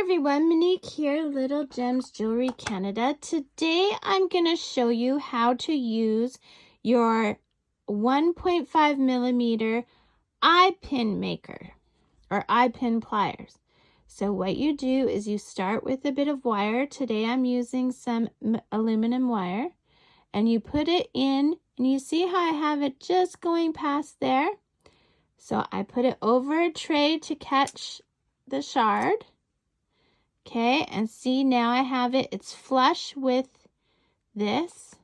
everyone, Monique here, Little Gems Jewelry Canada. Today I'm going to show you how to use your 1.5 millimeter eye pin maker or eye pin pliers. So what you do is you start with a bit of wire. Today I'm using some aluminum wire, and you put it in, and you see how I have it just going past there. So I put it over a tray to catch the shard. Okay, and see, now I have it, it's flush with this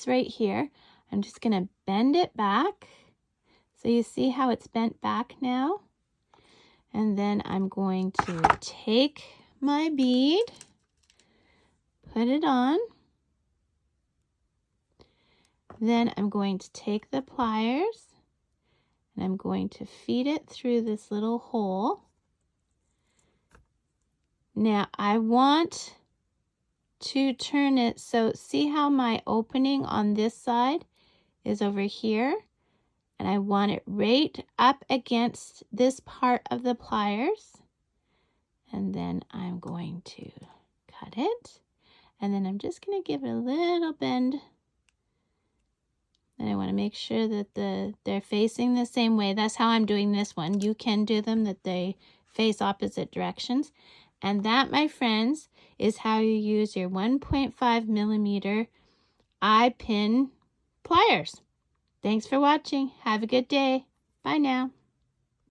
right here. I'm just going to bend it back. So you see how it's bent back now? And then I'm going to take my bead, put it on. Then I'm going to take the pliers, and I'm going to feed it through this little hole. Now I want to turn it, so see how my opening on this side is over here, and I want it right up against this part of the pliers, and then I'm going to cut it, and then I'm just going to give it a little bend. And I want to make sure that they're facing the same way. That's how I'm doing this one. You can do them that they face opposite directions. And that, my friends, is how you use your 1.5 millimeter eye pin pliers. Thanks for watching. Have a good day. Bye now.